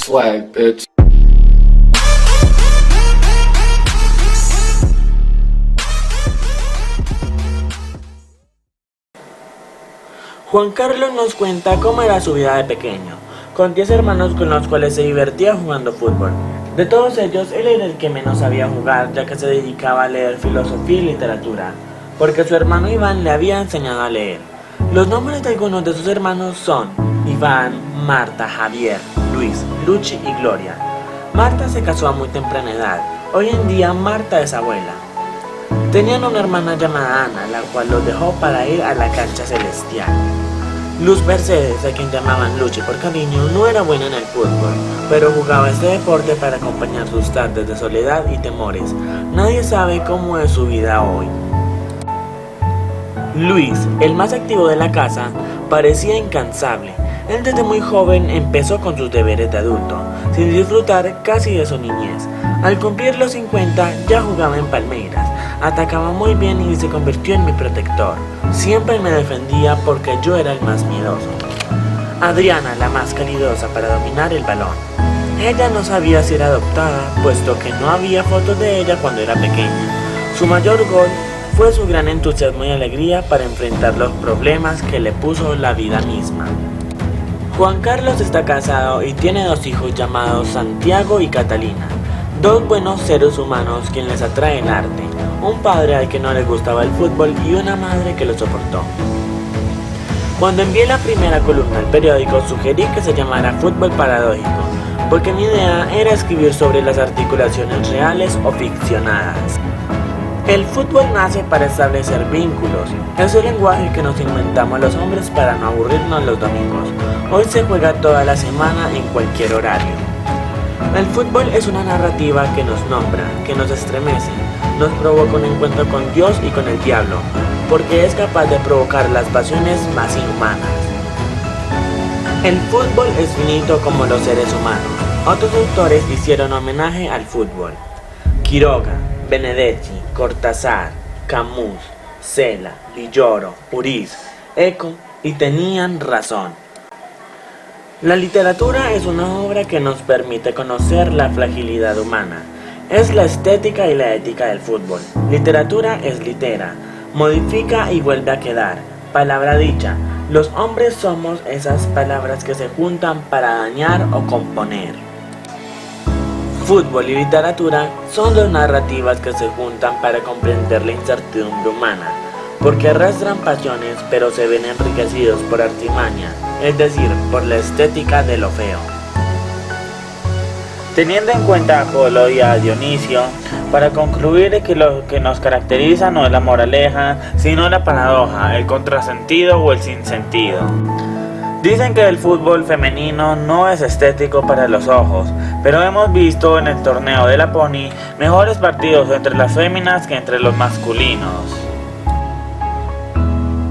Swag, bitch. Juan Carlos nos cuenta cómo era su vida de pequeño, con 10 hermanos con los cuales se divertía jugando fútbol. De todos ellos, él era el que menos sabía jugar, ya que se dedicaba a leer filosofía y literatura, porque su hermano Iván le había enseñado a leer. Los nombres de algunos de sus hermanos son Iván, Marta, Javier, Luis, Luchi y Gloria. Marta se casó a muy temprana edad. Hoy en día Marta es abuela. Tenían una hermana llamada Ana, la cual los dejó para ir a la cancha celestial. Luz Mercedes, a quien llamaban Luchi por cariño, no era buena en el fútbol, pero jugaba este deporte para acompañar sus tardes de soledad y temores. Nadie sabe cómo es su vida hoy. Luis, el más activo de la casa, parecía incansable. Él desde muy joven empezó con sus deberes de adulto, sin disfrutar casi de su niñez. Al cumplir los 50 ya jugaba en Palmeiras, atacaba muy bien y se convirtió en mi protector. Siempre me defendía porque yo era el más miedoso. Adriana, la más calidosa para dominar el balón. Ella no sabía si era adoptada, puesto que no había fotos de ella cuando era pequeña. Su mayor gol fue su gran entusiasmo y alegría para enfrentar los problemas que le puso la vida misma. Juan Carlos está casado y tiene 2 hijos llamados Santiago y Catalina, 2 buenos seres humanos quienes les atrae el arte, un padre al que no le gustaba el fútbol y una madre que lo soportó. Cuando envié la primera columna al periódico sugerí que se llamara Fútbol Paradójico, porque mi idea era escribir sobre las articulaciones reales o ficcionadas. El fútbol nace para establecer vínculos, es el lenguaje que nos inventamos los hombres para no aburrirnos los domingos. Hoy se juega toda la semana en cualquier horario. El fútbol es una narrativa que nos nombra, que nos estremece, nos provoca un encuentro con Dios y con el diablo, porque es capaz de provocar las pasiones más inhumanas. El fútbol es finito como los seres humanos. Otros autores hicieron homenaje al fútbol: Quiroga, Benedetti, Cortázar, Camus, Cela, Villoro, Uriz, Eco, y tenían razón. La literatura es una obra que nos permite conocer la fragilidad humana. Es la estética y la ética del fútbol. Literatura es litera, modifica y vuelve a quedar. Palabra dicha, los hombres somos esas palabras que se juntan para dañar o componer. Fútbol y literatura son 2 narrativas que se juntan para comprender la incertidumbre humana, porque arrastran pasiones pero se ven enriquecidos por artimaña, es decir, por la estética de lo feo. Teniendo en cuenta a Apolo y a Dionisio, para concluir que lo que nos caracteriza no es la moraleja, sino la paradoja, el contrasentido o el sinsentido. Dicen que el fútbol femenino no es estético para los ojos, pero hemos visto en el torneo de la Pony mejores partidos entre las féminas que entre los masculinos.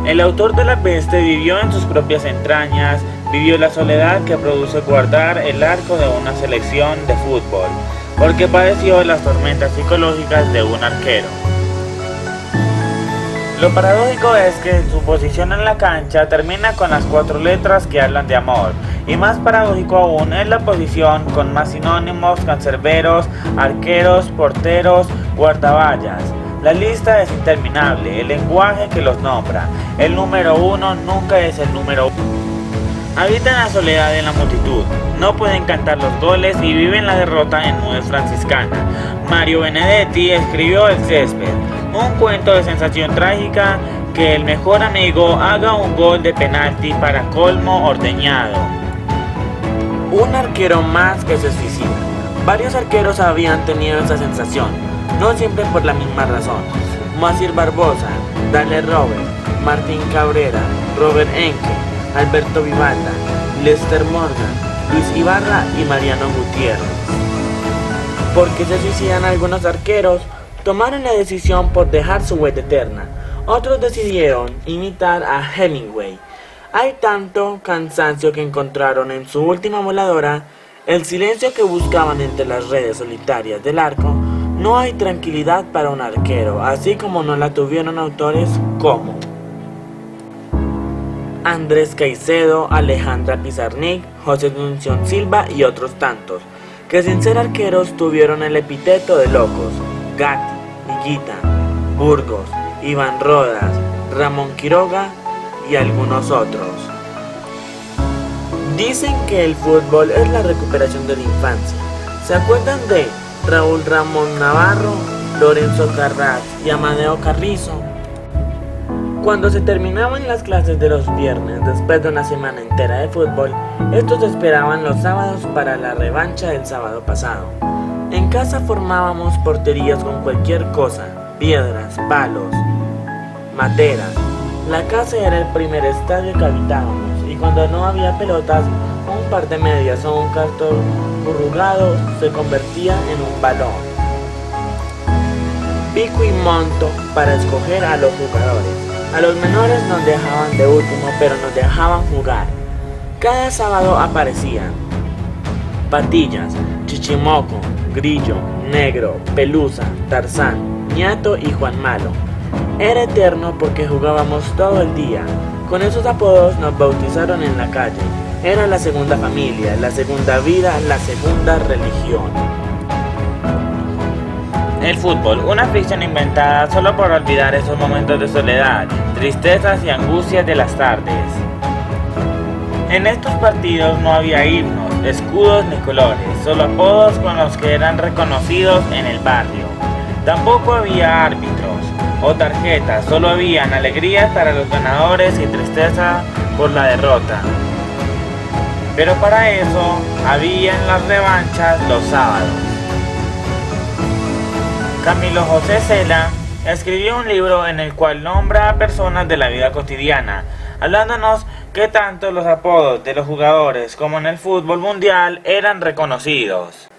El autor de La Peste vivió en sus propias entrañas, vivió la soledad que produce guardar el arco de una selección de fútbol, porque padeció las tormentas psicológicas de un arquero. Lo paradójico es que su posición en la cancha termina con las 4 letras que hablan de amor, y más paradójico aún es la posición con más sinónimos: cancerberos, arqueros, porteros, guardaballas. La lista es interminable, el lenguaje que los nombra. El número 1 nunca es el número 1. Habitan la soledad en la multitud, no pueden cantar los goles y viven la derrota en nubes franciscana. Mario Benedetti escribió El césped, un cuento de sensación trágica: que el mejor amigo haga un gol de penalti para colmo ordeñado. Un arquero más que se suicida. Varios arqueros habían tenido esa sensación, no siempre por la misma razón. Moacir Barbosa, Dale Robert, Martín Cabrera, Robert Enke, Alberto Vivalda, Lester Morgan, Luis Ibarra y Mariano Gutiérrez. ¿Por qué se suicidan algunos arqueros? Tomaron la decisión por dejar su huella eterna. Otros decidieron imitar a Hemingway. Hay tanto cansancio que encontraron en su última voladora, el silencio que buscaban entre las redes solitarias del arco. No hay tranquilidad para un arquero, así como no la tuvieron autores como Andrés Caicedo, Alejandra Pizarnik, José Asunción Silva y otros tantos, que sin ser arqueros tuvieron el epíteto de locos: Gatti, Higuita, Burgos, Iván Rodas, Ramón Quiroga y algunos otros. Dicen que el fútbol es la recuperación de la infancia. ¿Se acuerdan de Raúl Ramón Navarro, Lorenzo Carrás y Amadeo Carrizo? Cuando se terminaban las clases de los viernes, después de una semana entera de fútbol, estos esperaban los sábados para la revancha del sábado pasado. En casa formábamos porterías con cualquier cosa: piedras, palos, materas. La casa era el primer estadio que habitábamos, y cuando no había pelotas, un par de medias o un cartón corrugado se convertía en un balón. Pico y monto para escoger a los jugadores. A los menores nos dejaban de último, pero nos dejaban jugar. Cada sábado aparecían Patillas, Chichimoco, Grillo, Negro, Pelusa, Tarzán, Ñato y Juan Malo. Era eterno porque jugábamos todo el día. Con esos apodos nos bautizaron en la calle. Era la segunda familia, la segunda vida, la segunda religión. El fútbol, una ficción inventada solo por olvidar esos momentos de soledad, tristezas y angustias de las tardes. En estos partidos no había himnos, escudos ni colores, solo apodos con los que eran reconocidos en el barrio. Tampoco había árbitros o tarjetas, solo habían alegrías para los ganadores y tristeza por la derrota. Pero para eso habían las revanchas los sábados. Camilo José Cela escribió un libro en el cual nombra a personas de la vida cotidiana, hablándonos que tanto los apodos de los jugadores como en el fútbol mundial eran reconocidos.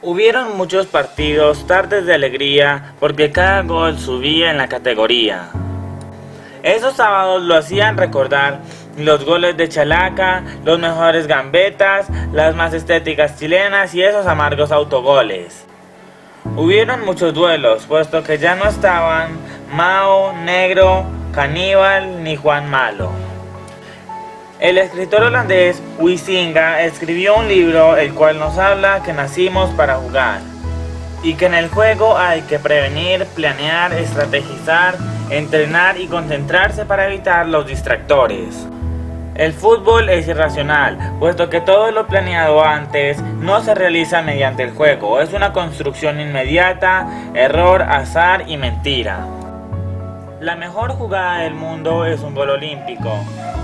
Hubieron muchos partidos, tardes de alegría, porque cada gol subía en la categoría. Esos sábados lo hacían recordar los goles de Chalaca, los mejores gambetas, las más estéticas chilenas y esos amargos autogoles. Hubieron muchos duelos, puesto que ya no estaban Mao, Negro, Caníbal ni Juan Malo. El escritor holandés Huizinga escribió un libro el cual nos habla que nacimos para jugar y que en el juego hay que prevenir, planear, estrategizar, entrenar y concentrarse para evitar los distractores. El fútbol es irracional, puesto que todo lo planeado antes no se realiza mediante el juego, es una construcción inmediata, error, azar y mentira. La mejor jugada del mundo es un gol olímpico.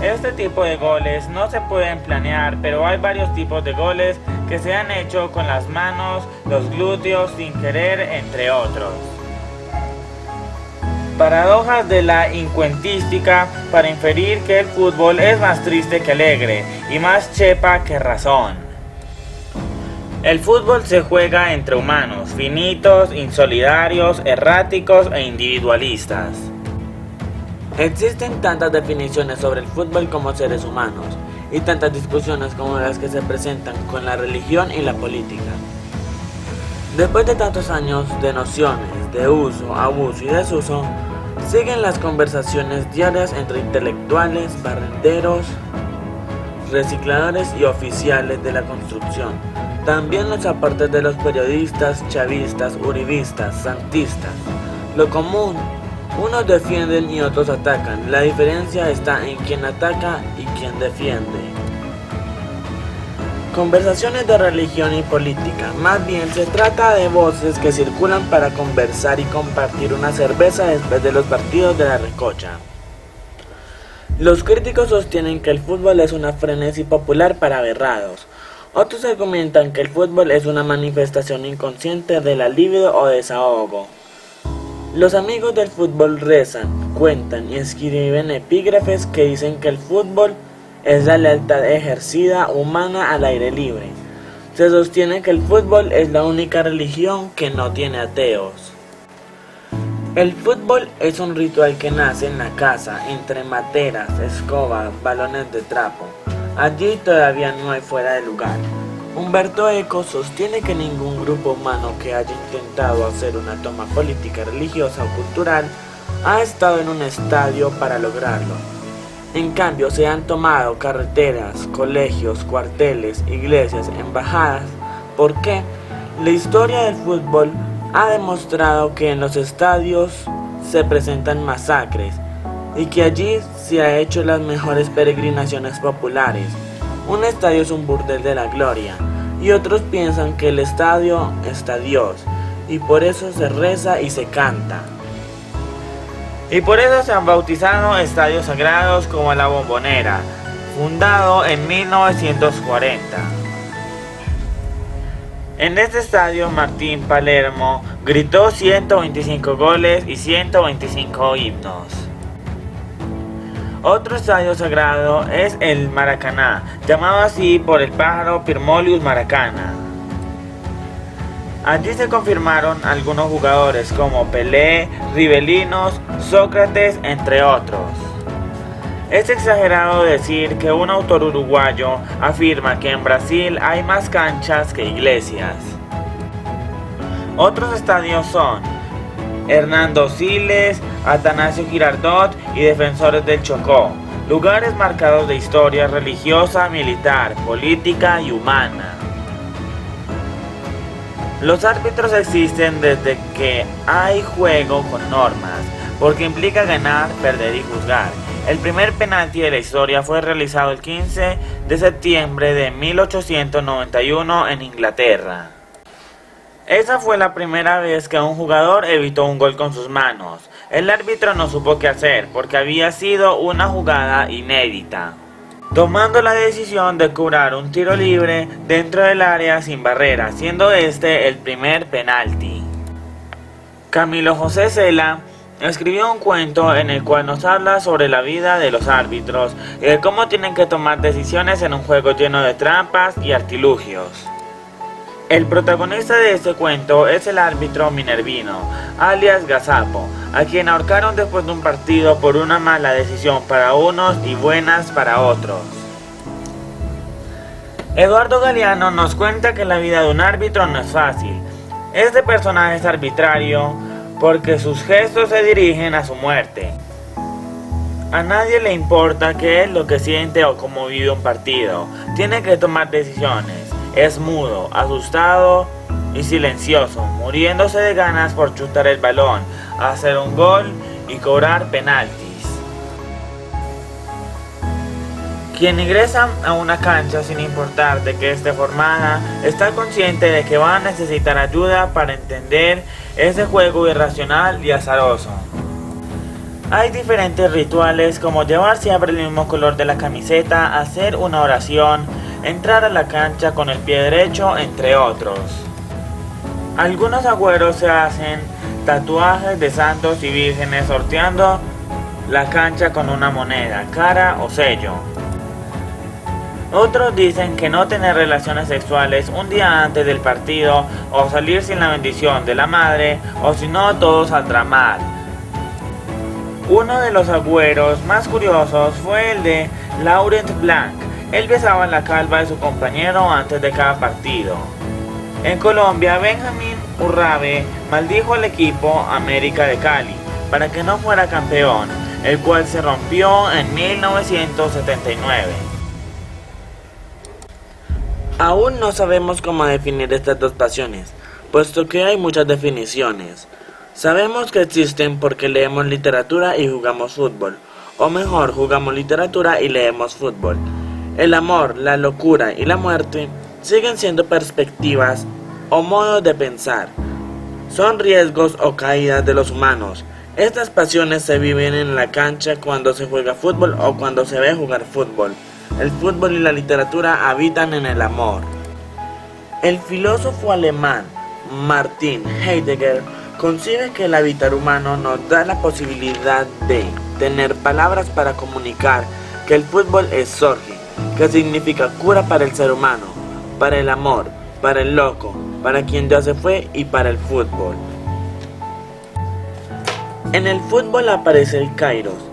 Este tipo de goles no se pueden planear, pero hay varios tipos de goles que se han hecho con las manos, los glúteos, sin querer, entre otros. Paradojas de la incuentística para inferir que el fútbol es más triste que alegre y más chepa que razón. El fútbol se juega entre humanos, finitos, insolidarios, erráticos e individualistas. Existen tantas definiciones sobre el fútbol como seres humanos, y tantas discusiones como las que se presentan con la religión y la política. Después de tantos años de nociones, de uso, abuso y desuso, siguen las conversaciones diarias entre intelectuales, barrenderos, recicladores y oficiales de la construcción. También los aportes de los periodistas, chavistas, uribistas, santistas. Lo común: unos defienden y otros atacan. La diferencia está en quién ataca y quién defiende. Conversaciones de religión y política. Más bien se trata de voces que circulan para conversar y compartir una cerveza después de los partidos de la recocha. Los críticos sostienen que el fútbol es una frenesí popular para aberrados. Otros argumentan que el fútbol es una manifestación inconsciente de la libido o desahogo. Los amigos del fútbol rezan, cuentan y escriben epígrafes que dicen que el fútbol es la lealtad ejercida humana al aire libre. Se sostiene que el fútbol es la única religión que no tiene ateos. El fútbol es un ritual que nace en la casa, entre materas, escobas, balones de trapo. Allí todavía no hay fuera de lugar. Humberto Eco sostiene que ningún grupo humano que haya intentado hacer una toma política, religiosa o cultural ha estado en un estadio para lograrlo. En cambio, se han tomado carreteras, colegios, cuarteles, iglesias, embajadas. ¿Por qué? La historia del fútbol ha demostrado que en los estadios se presentan masacres y que allí se han hecho las mejores peregrinaciones populares. Un estadio es un burdel de la gloria y otros piensan que el estadio está Dios y por eso se reza y se canta. Y por eso se han bautizado estadios sagrados como la Bombonera, fundado en 1940. En este estadio Martín Palermo gritó 125 goles y 125 himnos. Otro estadio sagrado es el Maracaná, llamado así por el pájaro Pirmolius maracana. Allí se confirmaron algunos jugadores como Pelé, Rivelinos, Sócrates, entre otros. Es exagerado decir que un autor uruguayo afirma que en Brasil hay más canchas que iglesias. Otros estadios son Hernando Siles, Atanasio Girardot y Defensores del Chocó, lugares marcados de historia religiosa, militar, política y humana. Los árbitros existen desde que hay juego con normas, porque implica ganar, perder y juzgar. El primer penalti de la historia fue realizado el 15 de septiembre de 1891 en Inglaterra. Esa fue la primera vez que un jugador evitó un gol con sus manos. El árbitro no supo qué hacer porque había sido una jugada inédita, tomando la decisión de cobrar un tiro libre dentro del área sin barrera, siendo este el primer penalti. Camilo José Cela escribió un cuento en el cual nos habla sobre la vida de los árbitros y de cómo tienen que tomar decisiones en un juego lleno de trampas y artilugios. El protagonista de este cuento es el árbitro Minervino, alias Gazapo, a quien ahorcaron después de un partido por una mala decisión para unos y buenas para otros. Eduardo Galeano nos cuenta que la vida de un árbitro no es fácil. Este personaje es arbitrario porque sus gestos se dirigen a su muerte. A nadie le importa qué es lo que siente o cómo vive un partido. Tiene que tomar decisiones. Es mudo, asustado y silencioso, muriéndose de ganas por chutar el balón, hacer un gol y cobrar penaltis. Quien ingresa a una cancha sin importar de qué esté formada, está consciente de que va a necesitar ayuda para entender ese juego irracional y azaroso. Hay diferentes rituales como llevar siempre el mismo color de la camiseta, hacer una oración, entrar a la cancha con el pie derecho, entre otros. Algunos agüeros se hacen tatuajes de santos y vírgenes sorteando la cancha con una moneda, cara o sello. Otros dicen que no tener relaciones sexuales un día antes del partido o salir sin la bendición de la madre o si no todo saldrá mal. Uno de los agüeros más curiosos fue el de Laurent Blanc. Él besaba la calva de su compañero antes de cada partido. En Colombia, Benjamín Urrabe maldijo al equipo América de Cali para que no fuera campeón, el cual se rompió en 1979. Aún no sabemos cómo definir estas dos pasiones, puesto que hay muchas definiciones. Sabemos que existen porque leemos literatura y jugamos fútbol, o mejor, jugamos literatura y leemos fútbol. El amor, la locura y la muerte siguen siendo perspectivas o modos de pensar. Son riesgos o caídas de los humanos. Estas pasiones se viven en la cancha cuando se juega fútbol o cuando se ve jugar fútbol. El fútbol y la literatura habitan en el amor. El filósofo alemán Martin Heidegger concibe que el habitar humano nos da la posibilidad de tener palabras para comunicar que el fútbol es Sorge, que significa cura para el ser humano, para el amor, para el loco, para quien ya se fue y para el fútbol. En el fútbol aparece el Kairos,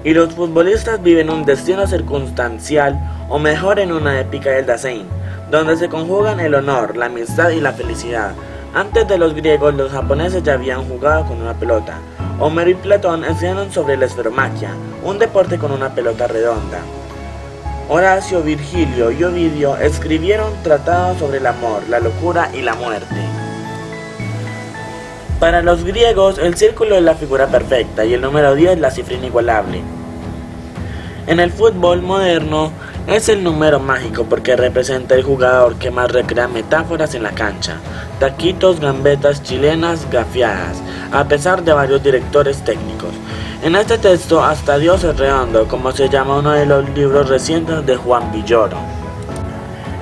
y los futbolistas viven un destino circunstancial o mejor en una épica del Dasein, donde se conjugan el honor, la amistad y la felicidad. Antes de los griegos, los japoneses ya habían jugado con una pelota. Homero y Platón enseñaron sobre la esferomaquia, un deporte con una pelota redonda. Horacio, Virgilio y Ovidio escribieron tratados sobre el amor, la locura y la muerte. Para los griegos, el círculo es la figura perfecta y el número 10 la cifra inigualable. En el fútbol moderno es el número mágico porque representa el jugador que más recrea metáforas en la cancha, taquitos, gambetas chilenas, gafiadas, a pesar de varios directores técnicos. En este texto, hasta Dios es redondo, como se llama uno de los libros recientes de Juan Villoro.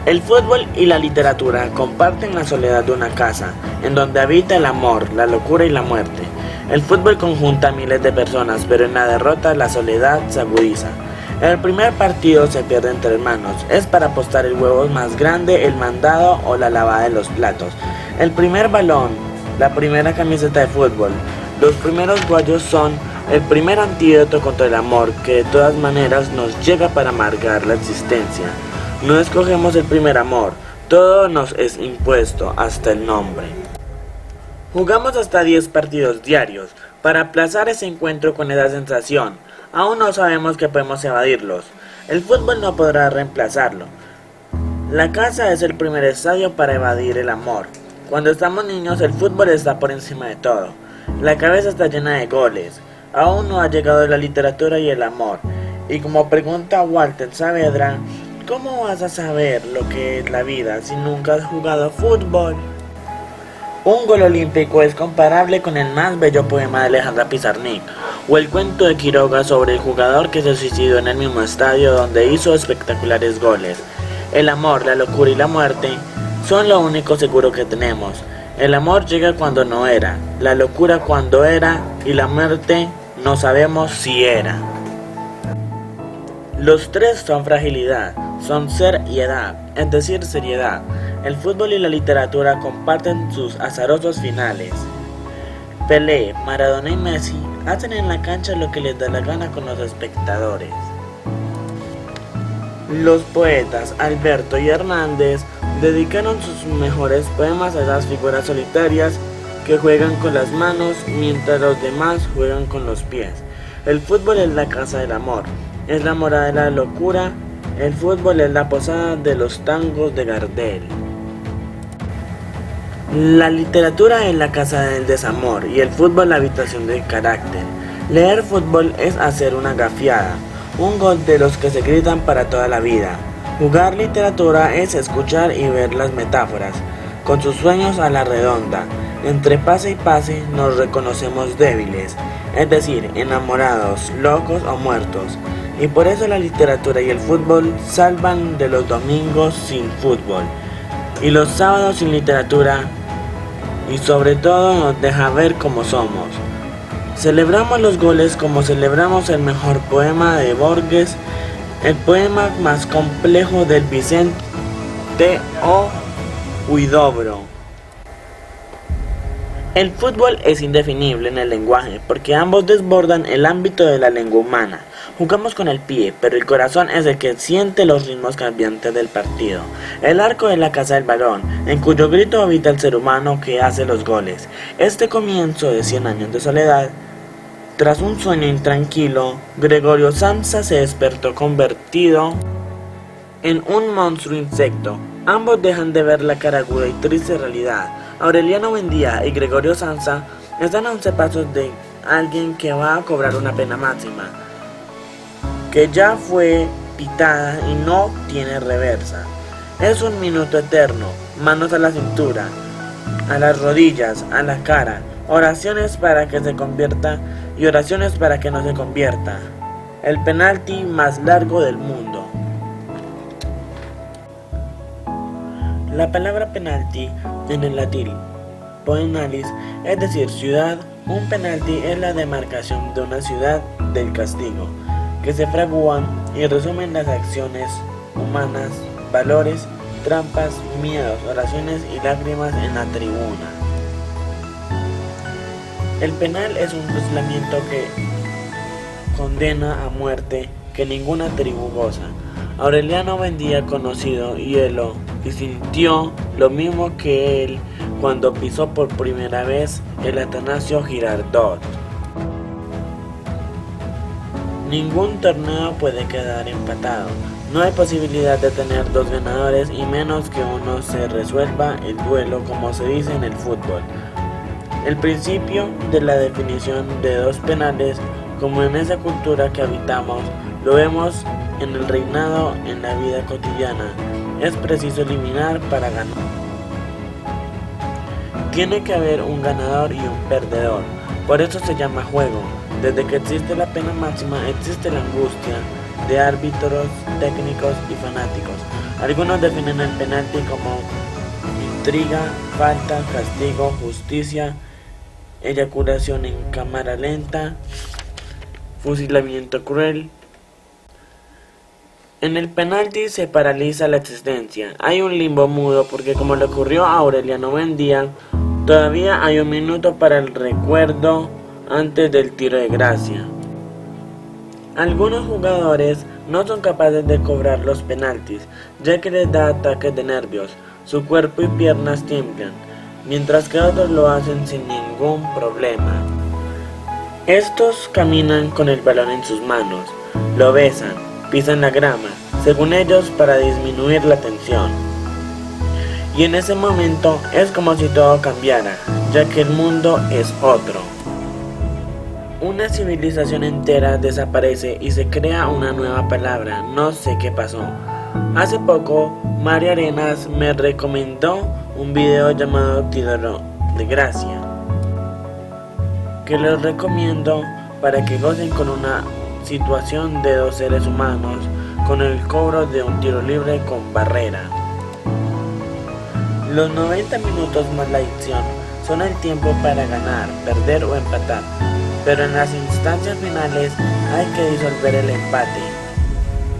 El fútbol y la literatura comparten la soledad de una casa, en donde habita el amor, la locura y la muerte. El fútbol conjunta a miles de personas, pero en la derrota la soledad se agudiza. El primer partido se pierde entre hermanos, es para apostar el huevo más grande, el mandado o la lavada de los platos. El primer balón, la primera camiseta de fútbol, los primeros guayos son el primer antídoto contra el amor que de todas maneras nos llega para amargar la existencia. No escogemos el primer amor, todo nos es impuesto, hasta el nombre. Jugamos hasta 10 partidos diarios, para aplazar ese encuentro con esa sensación. Aún no sabemos que podemos evadirlos. El fútbol no podrá reemplazarlo. La casa es el primer estadio para evadir el amor. Cuando estamos niños, el fútbol está por encima de todo. La cabeza está llena de goles. Aún no ha llegado la literatura y el amor. Y como pregunta Walter Saavedra, ¿cómo vas a saber lo que es la vida si nunca has jugado fútbol? Un gol olímpico es comparable con el más bello poema de Alejandra Pizarnik, o el cuento de Quiroga sobre el jugador que se suicidó en el mismo estadio donde hizo espectaculares goles. El amor, la locura y la muerte son lo único seguro que tenemos. El amor llega cuando no era, la locura cuando era y la muerte no sabemos si era. Los tres son fragilidad, son ser y edad, es decir, seriedad. El fútbol y la literatura comparten sus azarosos finales. Pelé, Maradona y Messi hacen en la cancha lo que les da la gana con los espectadores. Los poetas Alberto y Hernández dedicaron sus mejores poemas a esas figuras solitarias que juegan con las manos mientras los demás juegan con los pies. El fútbol es la casa del amor, es la morada de la locura, el fútbol es la posada de los tangos de Gardel. La literatura es la casa del desamor y el fútbol la habitación del carácter. Leer fútbol es hacer una gafiada, un gol de los que se gritan para toda la vida. Jugar literatura es escuchar y ver las metáforas, con sus sueños a la redonda. Entre pase y pase nos reconocemos débiles, es decir, enamorados, locos o muertos. Y por eso la literatura y el fútbol salvan de los domingos sin fútbol y los sábados sin literatura, y sobre todo nos deja ver cómo somos. Celebramos los goles como celebramos el mejor poema de Borges, el poema más complejo del Vicente o Huidobro. El fútbol es indefinible en el lenguaje porque ambos desbordan el ámbito de la lengua humana. Jugamos con el pie, pero el corazón es el que siente los ritmos cambiantes del partido. El arco es la casa del balón, en cuyo grito habita el ser humano que hace los goles. Este comienzo de 100 años de soledad, tras un sueño intranquilo, Gregorio Samsa se despertó convertido en un monstruo insecto. Ambos dejan de ver la cara aguda y triste realidad. Aureliano Buendía y Gregorio Samsa están a 11 pasos de alguien que va a cobrar una pena máxima, que ya fue pitada y no tiene reversa. Es un minuto eterno, manos a la cintura, a las rodillas, a la cara, oraciones para que se convierta y oraciones para que no se convierta. El penalti más largo del mundo. La palabra penalti en el latín poenalis, es decir, ciudad. Un penalti es la demarcación de una ciudad del castigo, que se fragúan y resumen las acciones humanas, valores, trampas, miedos, oraciones y lágrimas en la tribuna. El penal es un fusilamiento que condena a muerte que ninguna tribu goza. Aureliano Buendía, conocido hielo y sintió lo mismo que él cuando pisó por primera vez el Atanasio Girardot. Ningún torneo puede quedar empatado. No hay posibilidad de tener dos ganadores y menos que uno se resuelva el duelo como se dice en el fútbol. El principio de la definición de dos penales, como en esa cultura que habitamos, lo vemos en el reinado en la vida cotidiana. Es preciso eliminar para ganar. Tiene que haber un ganador y un perdedor. Por eso se llama juego. Desde que existe la pena máxima existe la angustia de árbitros, técnicos y fanáticos. Algunos definen el penalti como intriga, falta, castigo, justicia, eyaculación en cámara lenta, fusilamiento cruel. En el penalti se paraliza la existencia. Hay un limbo mudo porque, como le ocurrió a Aureliano Buendía, todavía hay un minuto para el recuerdo antes del tiro de gracia. Algunos jugadores no son capaces de cobrar los penaltis, ya que les da ataques de nervios, su cuerpo y piernas tiemblan, mientras que otros lo hacen sin ningún problema. Estos caminan con el balón en sus manos, lo besan, pisan la grama, según ellos para disminuir la tensión. Y en ese momento es como si todo cambiara, ya que el mundo es otro. Una civilización entera desaparece y se crea una nueva palabra, no sé qué pasó. Hace poco, Mario Arenas me recomendó un video llamado Tiro de Gracia, que les recomiendo para que gocen con una situación de dos seres humanos con el cobro de un tiro libre con barrera. Los 90 minutos más la acción son el tiempo para ganar, perder o empatar. Pero en las instancias finales hay que disolver el empate.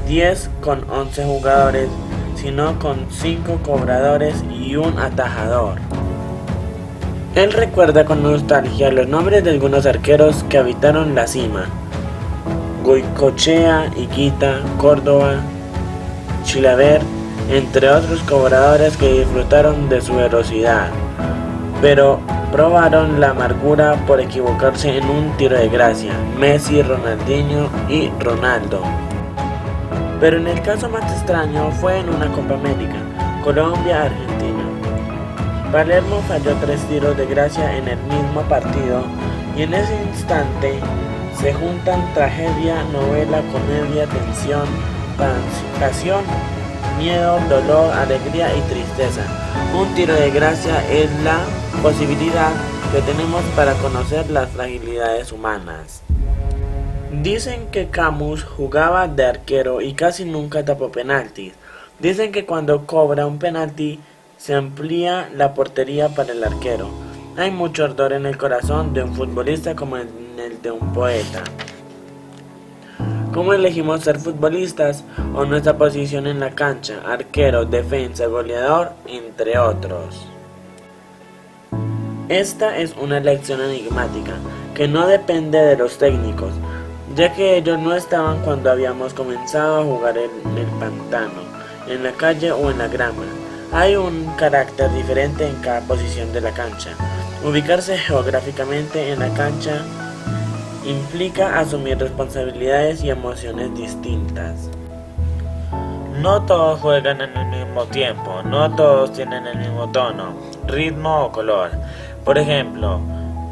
10 con 11 jugadores, sino con 5 cobradores y un atajador. Él recuerda con nostalgia los nombres de algunos arqueros que habitaron la cima: Goicoechea, Higuita, Córdoba, Chilavert, entre otros cobradores que disfrutaron de su velocidad, pero probaron la amargura por equivocarse en un tiro de gracia: Messi, Ronaldinho y Ronaldo. Pero en el caso más extraño fue en una Copa América, Colombia-Argentina. Palermo falló 3 tiros de gracia en el mismo partido y en ese instante se juntan tragedia, novela, comedia, tensión, pasión, miedo, dolor, alegría y tristeza. Un tiro de gracia es la posibilidad que tenemos para conocer las fragilidades humanas. Dicen que Camus jugaba de arquero y casi nunca tapó penaltis. Dicen que cuando cobra un penalti se amplía la portería para el arquero. Hay mucho ardor en el corazón de un futbolista como en el de un poeta. ¿Cómo elegimos ser futbolistas o nuestra posición en la cancha? Arquero, defensa, goleador, entre otros. Esta es una elección enigmática que no depende de los técnicos, ya que ellos no estaban cuando habíamos comenzado a jugar en el pantano, en la calle o en la grama. Hay un carácter diferente en cada posición de la cancha. Ubicarse geográficamente en la cancha implica asumir responsabilidades y emociones distintas. No todos juegan en el mismo tiempo, no todos tienen el mismo tono, ritmo o color. Por ejemplo,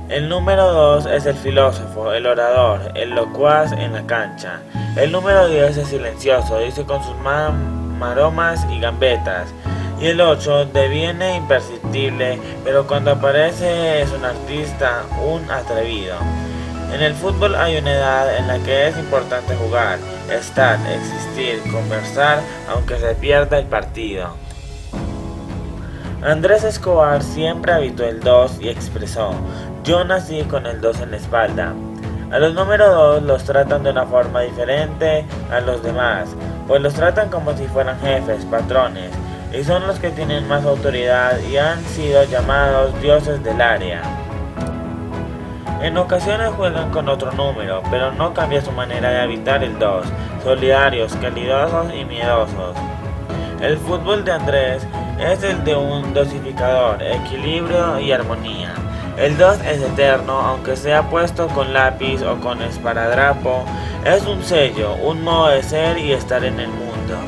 el número 2 es el filósofo, el orador, el locuaz en la cancha. El número 10 es silencioso, dice con sus maromas y gambetas. Y el 8 deviene imperceptible, pero cuando aparece es un artista, un atrevido. En el fútbol hay una edad en la que es importante jugar, estar, existir, conversar, aunque se pierda el partido. Andrés Escobar siempre habitó el 2 y expresó: yo nací con el 2 en la espalda. A los número 2 los tratan de una forma diferente a los demás, pues los tratan como si fueran jefes, patrones, y son los que tienen más autoridad y han sido llamados dioses del área. En ocasiones juegan con otro número, pero no cambia su manera de habitar el 2, solidarios, calidosos y miedosos. El fútbol de Andrés es el de un dosificador, equilibrio y armonía. El 2 es eterno, aunque sea puesto con lápiz o con esparadrapo. Es un sello, un modo de ser y estar en el mundo.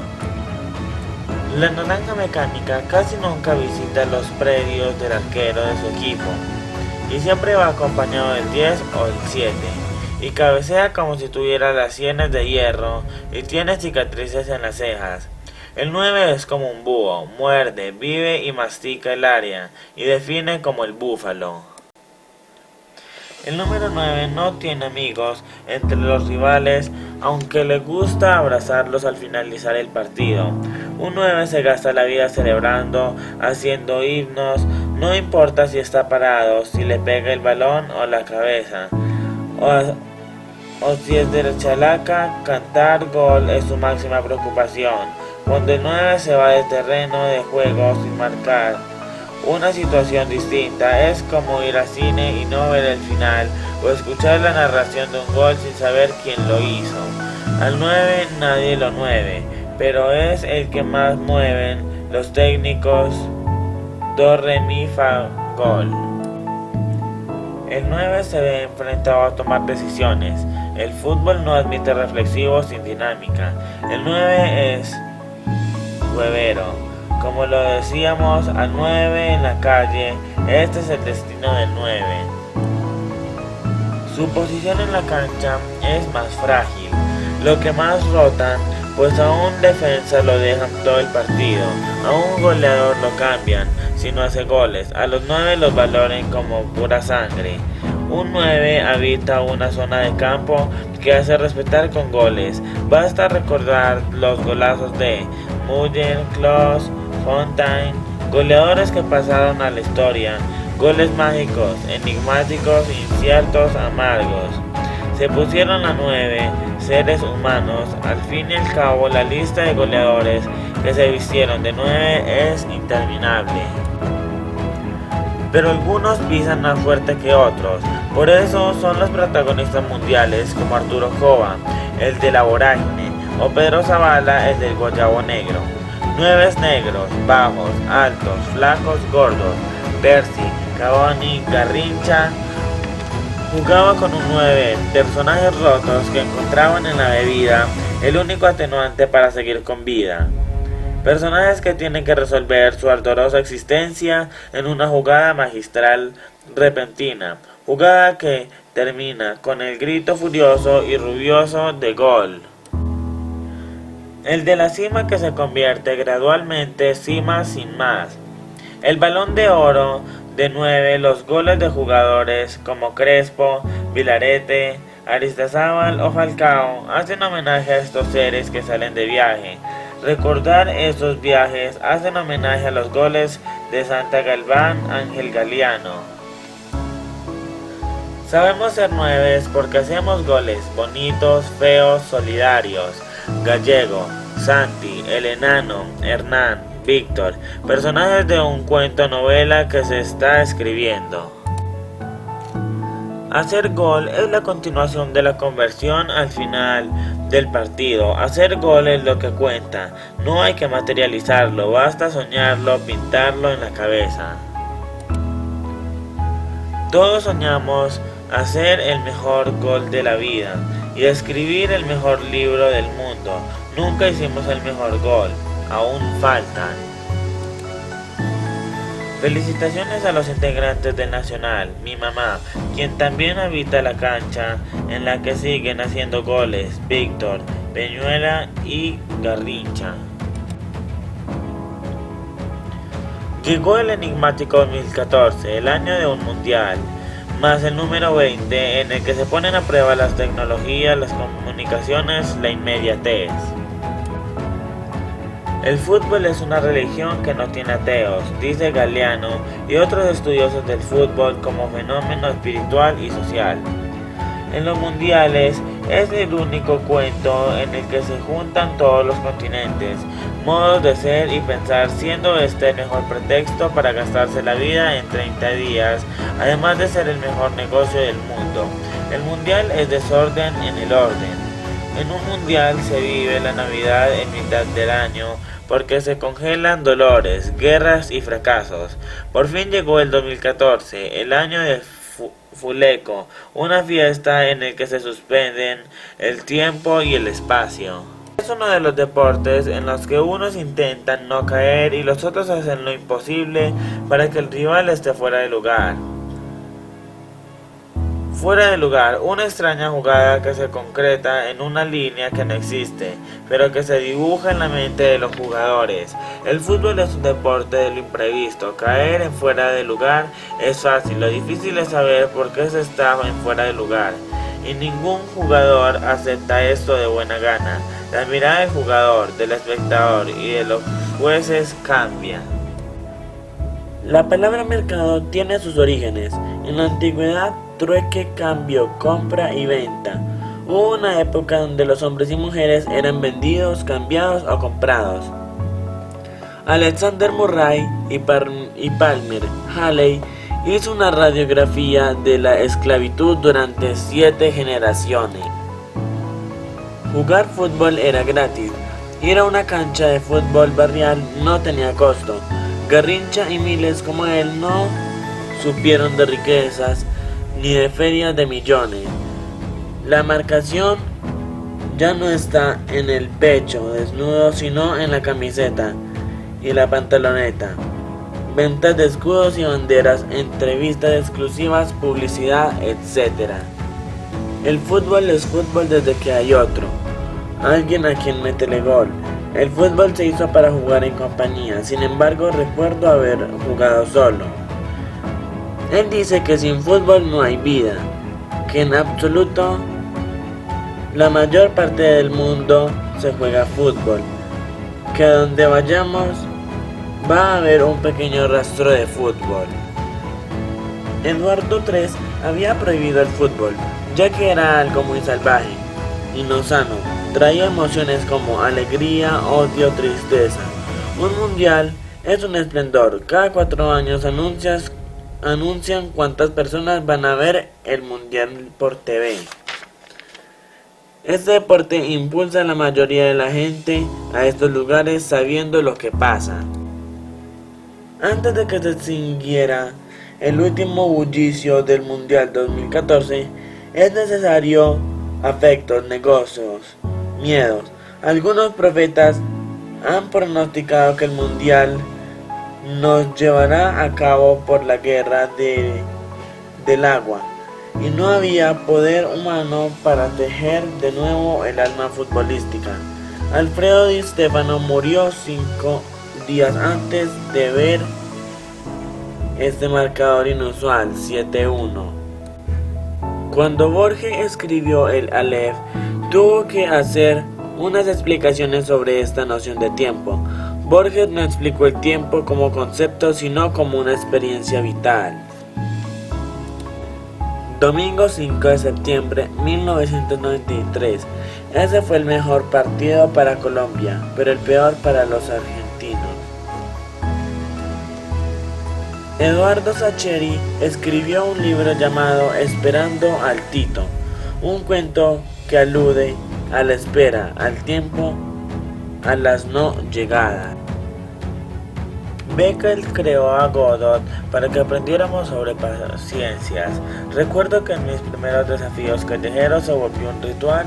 La naranja mecánica casi nunca visita los predios del arquero de su equipo y siempre va acompañado del 10 o el 7 y cabecea como si tuviera las sienes de hierro y tiene cicatrices en las cejas. El 9 es como un búho, muerde, vive y mastica el área y define como el búfalo. El número 9 no tiene amigos entre los rivales, aunque le gusta abrazarlos al finalizar el partido. Un 9 se gasta la vida celebrando, haciendo himnos, no importa si está parado, si le pega el balón o la cabeza, o si es de chalaca, cantar gol es su máxima preocupación. Cuando el 9 se va del terreno de juego sin marcar una situación distinta, es como ir al cine y no ver el final, o escuchar la narración de un gol sin saber quién lo hizo. Al 9 nadie lo mueve, pero es el que más mueven los técnicos do, re, mi, fa, gol. El 9 se ve enfrentado a tomar decisiones. El fútbol no admite reflexivos sin dinámica. El 9 es huevero. Como lo decíamos al 9 en la calle, este es el destino del 9. Su posición en la cancha es más frágil, lo que más rotan, pues a un defensa lo dejan todo el partido, a un goleador lo cambian si no hace goles, a los 9 los valoren como pura sangre. Un 9 habita una zona de campo que hace respetar con goles. Basta recordar los golazos de Müller, Klose, Fontaine, goleadores que pasaron a la historia, goles mágicos, enigmáticos, inciertos, amargos. Se pusieron a 9 seres humanos, al fin y al cabo la lista de goleadores que se vistieron de 9 es interminable. Pero algunos pisan más fuerte que otros, por eso son los protagonistas mundiales como Arturo Cova, el de la vorágine, o Pedro Zavala, el del guayabo negro. 9 negros, bajos, altos, flacos, gordos. Percy, Cavani, Garrincha. Jugaba con un 9, personajes rotos que encontraban en la bebida el único atenuante para seguir con vida. Personajes que tienen que resolver su ardorosa existencia en una jugada magistral repentina. Jugada que termina con el grito furioso y rubioso de gol. El de la cima que se convierte gradualmente cima sin más. El balón de oro de 9, los goles de jugadores como Crespo, Vilarete, Aristizábal o Falcao hacen homenaje a estos seres que salen de viaje. Recordar esos viajes hacen homenaje a los goles de Santa Galván, Ángel Galiano. Sabemos ser 9 porque hacemos goles bonitos, feos, solidarios. Gallego, Santi, el enano, Hernán, Víctor, personajes de un cuento novela que se está escribiendo. Hacer gol es la continuación de la conversión al final del partido. Hacer gol es lo que cuenta, no hay que materializarlo, basta soñarlo, pintarlo en la cabeza. Todos soñamos hacer el mejor gol de la vida y escribir el mejor libro del mundo. Nunca hicimos el mejor gol, aún faltan. Felicitaciones a los integrantes del Nacional, mi mamá, quien también habita la cancha en la que siguen haciendo goles, Víctor, Peñuela y Garrincha. Llegó el enigmático 2014, el año de un mundial, más el número 20 en el que se ponen a prueba las tecnologías, las comunicaciones, la inmediatez. El fútbol es una religión que no tiene ateos, dice Galeano y otros estudiosos del fútbol como fenómeno espiritual y social. En los mundiales es el único cuento en el que se juntan todos los continentes, modos de ser y pensar, siendo este el mejor pretexto para gastarse la vida en 30 días, además de ser el mejor negocio del mundo. El mundial es desorden en el orden. En un mundial se vive la Navidad en mitad del año porque se congelan dolores, guerras y fracasos. Por fin llegó el 2014, el año fuleco, una fiesta en la que se suspenden el tiempo y el espacio. Es uno de los deportes en los que unos intentan no caer y los otros hacen lo imposible para que el rival esté fuera de lugar. Fuera de lugar, una extraña jugada que se concreta en una línea que no existe, pero que se dibuja en la mente de los jugadores. El fútbol es un deporte de lo imprevisto. Caer en fuera de lugar es fácil, lo difícil es saber por qué se está en fuera de lugar. Y ningún jugador acepta esto de buena gana. La mirada del jugador, del espectador y de los jueces cambia. La palabra mercado tiene sus orígenes. En la antigüedad, trueque, cambio, compra y venta. Hubo una época donde los hombres y mujeres eran vendidos, cambiados o comprados. Alexander Murray y Palmer Halley hizo una radiografía de la esclavitud durante 7 generaciones. Jugar fútbol era gratis. Ir a una cancha de fútbol barrial no tenía costo. Garrincha y miles como él no supieron de riquezas ni de ferias de millones. La marcación ya no está en el pecho desnudo, sino en la camiseta y la pantaloneta. Ventas de escudos y banderas, entrevistas exclusivas, publicidad, etc. El fútbol es fútbol desde que hay otro, alguien a quien métele gol. El fútbol se hizo para jugar en compañía, sin embargo recuerdo haber jugado solo. Él dice que sin fútbol no hay vida, que en absoluto la mayor parte del mundo se juega fútbol, que a donde vayamos va a haber un pequeño rastro de fútbol. Eduardo III había prohibido el fútbol, ya que era algo muy salvaje y no sano. Traía emociones como alegría, odio, tristeza. Un mundial es un esplendor. Cada 4 años anuncian cuántas personas van a ver el mundial por TV. Este deporte impulsa a la mayoría de la gente a estos lugares sabiendo lo que pasa. Antes de que se extinguiera el último bullicio del Mundial 2014, es necesario afectos, negocios, miedos. Algunos profetas han pronosticado que el Mundial nos llevará a cabo por la guerra del agua, y no había poder humano para tejer de nuevo el alma futbolística. Alfredo Di Stéfano murió 5 días antes de ver este marcador inusual, 7-1. Cuando Borges escribió el Aleph, tuvo que hacer unas explicaciones sobre esta noción de tiempo. Borges no explicó el tiempo como concepto, sino como una experiencia vital. Domingo 5 de septiembre 1993. Ese fue el mejor partido para Colombia, pero el peor para los argentinos. Eduardo Sacheri escribió un libro llamado Esperando al Tito, un cuento que alude a la espera, al tiempo, a las no llegadas. Beckel creó a Godot para que aprendiéramos sobre paciencias. Recuerdo que en mis primeros desafíos callejeros se volvió un ritual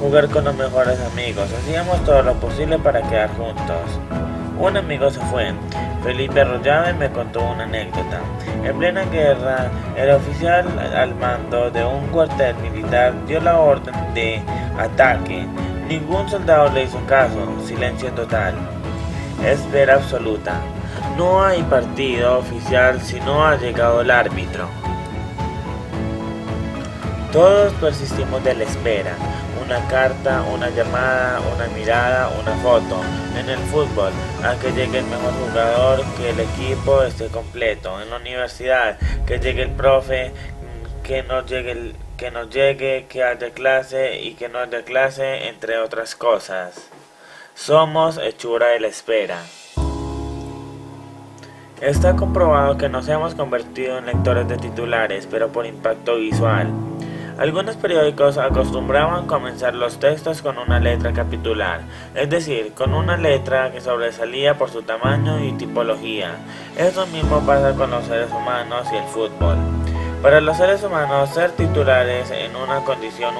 jugar con los mejores amigos. Hacíamos todo lo posible para quedar juntos. Un amigo se fue. Felipe Arroyave me contó una anécdota. En plena guerra, el oficial al mando de un cuartel militar dio la orden de ataque. Ningún soldado le hizo caso. Silencio total. Espera absoluta. No hay partido oficial si no ha llegado el árbitro. Todos persistimos de la espera. Una carta, una llamada, una mirada, una foto. En el fútbol, a que llegue el mejor jugador, que el equipo esté completo. En la universidad, que llegue el profe, que no llegue, que haya clase y que no haya clase, entre otras cosas. Somos hechura de la espera. Está comprobado que nos hemos convertido en lectores de titulares, pero por impacto visual. Algunos periódicos acostumbraban comenzar los textos con una letra capitular, es decir, con una letra que sobresalía por su tamaño y tipología. Eso mismo pasa con los seres humanos y el fútbol. Para los seres humanos, ser titulares en una condición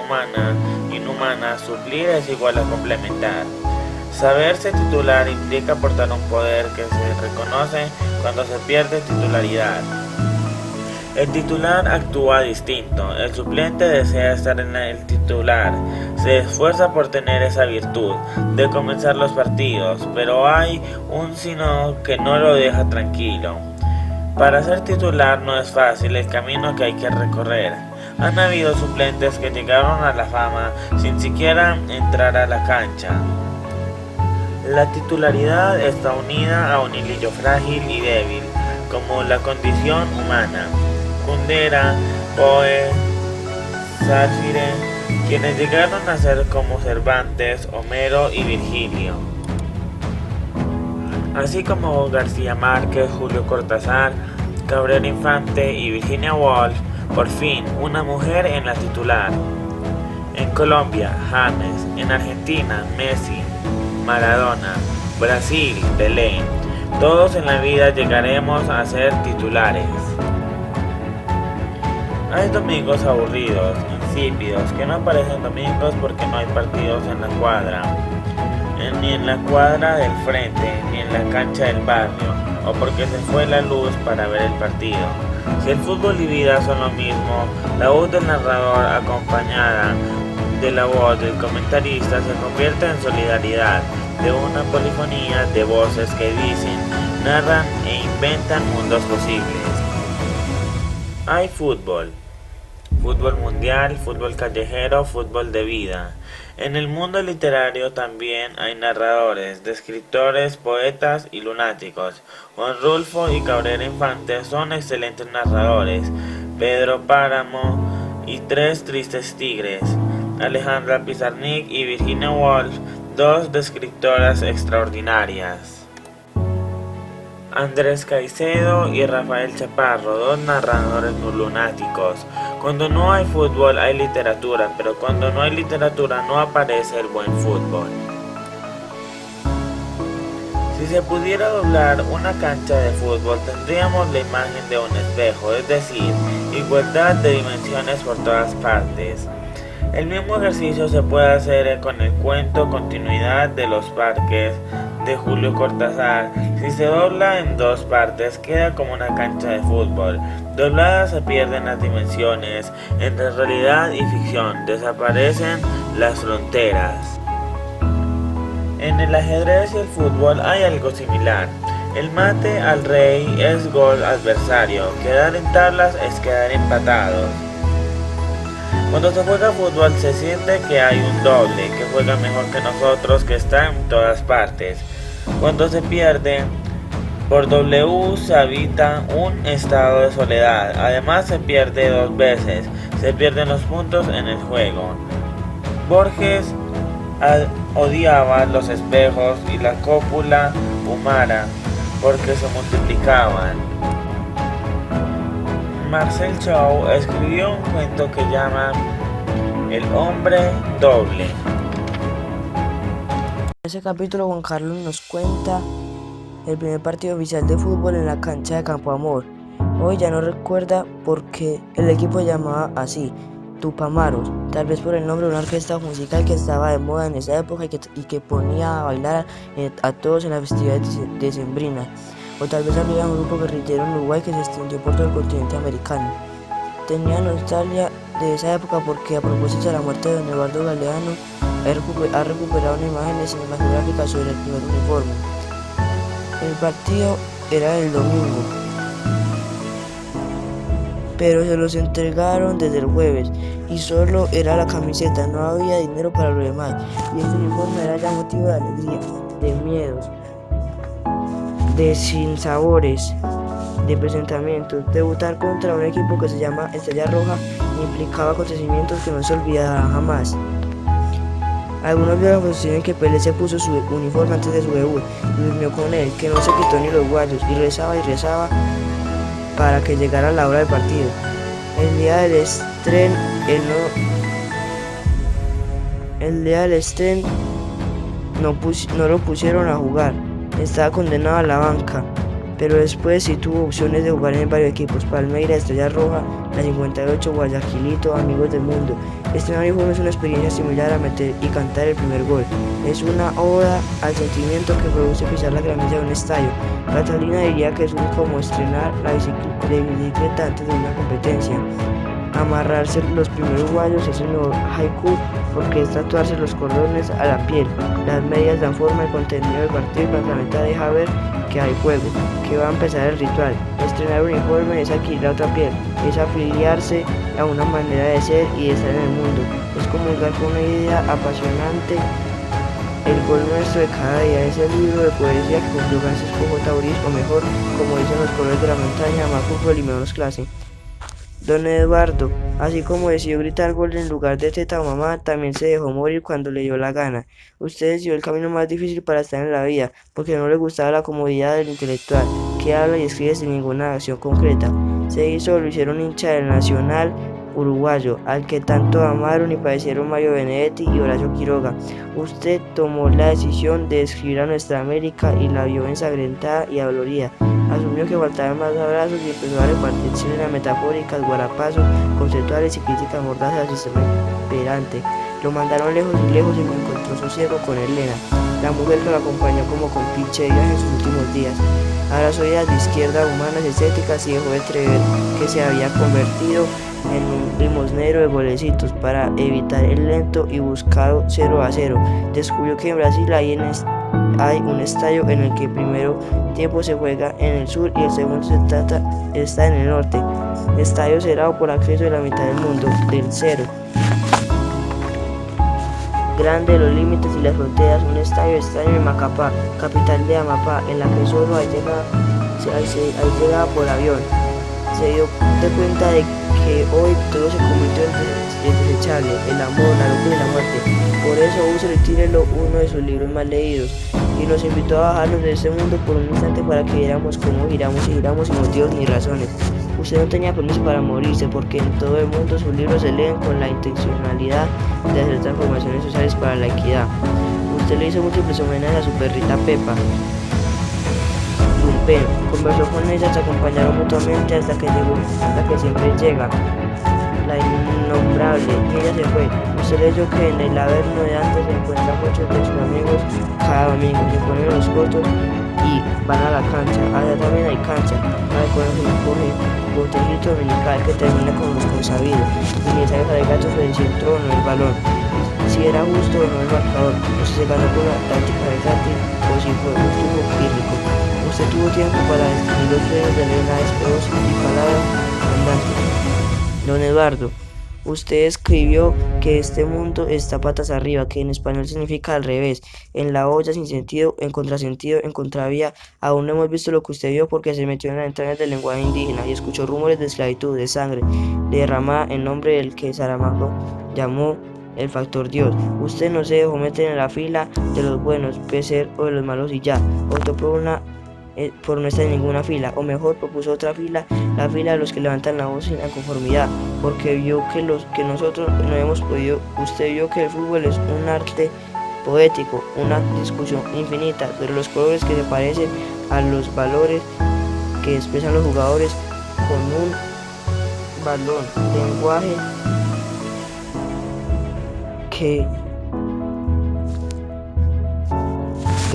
inhumana, suplir es igual a complementar. Saberse titular implica aportar un poder que se reconoce cuando se pierde titularidad. El titular actúa distinto, el suplente desea estar en el titular, se esfuerza por tener esa virtud de comenzar los partidos, pero hay un sino que no lo deja tranquilo. Para ser titular no es fácil el camino que hay que recorrer. Han habido suplentes que llegaron a la fama sin siquiera entrar a la cancha. La titularidad está unida a un hilillo frágil y débil, como la condición humana. Kundera, Poe, Sáfire, quienes llegaron a ser como Cervantes, Homero y Virgilio. Así como García Márquez, Julio Cortázar, Cabrera Infante y Virginia Woolf, por fin una mujer en la titular. En Colombia, James; en Argentina, Messi; Maradona; Brasil, Pelé. Todos en la vida llegaremos a ser titulares. Hay domingos aburridos, insípidos, que no parecen domingos porque no hay partidos en la cuadra, ni en la cuadra del frente, ni en la cancha del barrio, o porque se fue la luz para ver el partido. Si el fútbol y vida son lo mismo, la voz del narrador acompañada de la voz del comentarista se convierte en solidaridad, de una polifonía de voces que dicen, narran e inventan mundos posibles. Hay fútbol mundial, fútbol callejero, fútbol de vida. En el mundo literario también hay narradores, descriptores, poetas y lunáticos. Juan Rulfo y Cabrera Infante son excelentes narradores. Pedro Páramo y Tres Tristes Tigres. Alejandra Pizarnik y Virginia Woolf, dos descriptoras extraordinarias. Andrés Caicedo y Rafael Chaparro, dos narradores lunáticos. Cuando no hay fútbol hay literatura, pero cuando no hay literatura no aparece el buen fútbol. Si se pudiera doblar una cancha de fútbol tendríamos la imagen de un espejo, es decir, igualdad de dimensiones por todas partes. El mismo ejercicio se puede hacer con el cuento Continuidad de los Parques de Julio Cortázar. Si se dobla en dos partes queda como una cancha de fútbol. Doblada se pierden las dimensiones entre realidad y ficción, desaparecen las fronteras. En el ajedrez y el fútbol hay algo similar. El mate al rey es gol adversario, quedar en tablas es quedar empatados. Cuando se juega fútbol se siente que hay un doble, que juega mejor que nosotros, que está en todas partes. Cuando se pierde, por W se habita un estado de soledad. Además se pierde dos veces, se pierden los puntos en el juego. Borges odiaba los espejos y la cópula humana porque se multiplicaban. Marcel Chow escribió un cuento que llama El hombre doble. En ese capítulo Juan Carlos nos cuenta el primer partido oficial de fútbol en la cancha de Campo Amor. Hoy ya no recuerda por qué el equipo se llamaba así, Tupamaros, tal vez por el nombre de una orquesta musical que estaba de moda en esa época y que ponía a bailar a todos en las festividades decembrinas. O tal vez había un grupo guerrillero en Uruguay que se extendió por todo el continente americano. Tenía nostalgia de esa época porque a propósito de la muerte de don Eduardo Galeano ha recuperado una imagen cinematográfica sobre el primer uniforme. El partido era el domingo, pero se los entregaron desde el jueves y solo era la camiseta, no había dinero para lo demás. Y ese uniforme era ya motivo de alegría, de miedos, de sinsabores, de presentamientos. Debutar contra un equipo que se llama Estrella Roja implicaba acontecimientos que no se olvidarán jamás. Algunos biógrafos sostienen que Pelé se puso su uniforme antes de su debut y durmió con él, que no se quitó ni los guayos y rezaba para que llegara la hora del partido. El día del estreno no lo pusieron a jugar, estaba condenado a la banca. pero después sí tuvo opciones de jugar en varios equipos: Palmeiras, Estrella Roja, la 58, Guayaquilito, Amigos del Mundo. Este uniforme es una experiencia similar a meter y cantar el primer gol. Es una oda al sentimiento que produce pisar la gramilla de un estadio. Catalina diría que es como estrenar la bicicleta antes de una competencia. Amarrarse los primeros guayos es el mejor haiku porque es tatuarse los cordones a la piel. Las medias dan forma al contenido del partido y la meta deja ver que hay juego, que va a empezar el ritual. Estrenar uniforme es adquirir la otra piel, es afiliarse a una manera de ser y de estar en el mundo. Es comulgar con una idea apasionante. El gol nuestro de cada día es el libro de poesía que cumplió Francisco J. Uriz, o mejor, como dicen los colores de la montaña, más fútbol y menos clase. Don Eduardo, así como decidió gritar gol en lugar de teta o mamá, también se dejó morir cuando le dio la gana. Usted decidió el camino más difícil para estar en la vida, porque no le gustaba la comodidad del intelectual, que habla y escribe sin ninguna acción concreta. Lo hicieron hincha del Nacional uruguayo, al que tanto amaron y padecieron Mario Benedetti y Horacio Quiroga. Usted tomó la decisión de escribir a nuestra América y la vio ensangrentada y adolorida. Asumió que faltaban más abrazos y empezó a repartir chilenas metafóricas, guarapazos, conceptuales y críticas mordazas al sistema imperante. Lo mandaron lejos y lejos y lo encontró sosiego con Elena, la mujer que lo acompañó como compinche de viaje en sus últimos días. Abrazó ideas de izquierda, humanas, estéticas y dejó de creer que se había convertido en un limosnero de golecitos para evitar el lento y buscado 0-0. Descubrió que en Brasil hay un estadio en el que el primer tiempo se juega en el sur y el segundo está en el norte. Estadio cerrado por acceso de la mitad del mundo, del cero. Grande los límites y las fronteras, un estadio extraño en Macapá, capital de Amapá, en la que solo hay llegada por avión. Se dio cuenta de que hoy todo se convirtió en desechable: el amor, la locura y la muerte. Por eso úselo y tírelo, uno de sus libros más leídos, y nos invitó a bajarnos de este mundo por un instante para que viéramos cómo giramos y giramos sin motivos ni razones. Usted no tenía permiso para morirse, porque en todo el mundo sus libros se leen con la intencionalidad de hacer transformaciones sociales para la equidad. Usted le hizo múltiples homenajes a su perrita Pepa. Conversó con ella, se acompañaron mutuamente hasta que siempre llega la innombrable, y ella se fue. Usted leyó que en el Averno de antes se encuentran muchos de sus amigos cada domingo, se ponen los cortos y van a la cancha. Allá también hay cancha, para cuando se coge botellito dominical que termina con los consabidos, y le sale al gato si entró o no el balón, si era justo o no el marcador, o si se ganó con la táctica de gratis o si fue un truco pírrico. Usted tuvo tiempo para describir los frenos de Elena Espeos y palabras andantes. Don Eduardo, usted escribió que este mundo está patas arriba, que en español significa al revés, en la olla, sin sentido, en contrasentido, en contravía. Aún no hemos visto lo que usted vio porque se metió en las entrañas del lenguaje indígena y escuchó rumores de esclavitud, de sangre derramada en nombre del que Saramago llamó el factor Dios. Usted no se dejó meter en la fila de los buenos, pecer o de los malos y ya. Optó por no estar en ninguna fila, o mejor, propuso otra fila, la fila de los que levantan la voz sin la conformidad, porque vio que nosotros no hemos podido. Usted vio que el fútbol es un arte poético, una discusión infinita sobre los colores que se parecen a los valores que expresan los jugadores con un balón, lenguaje que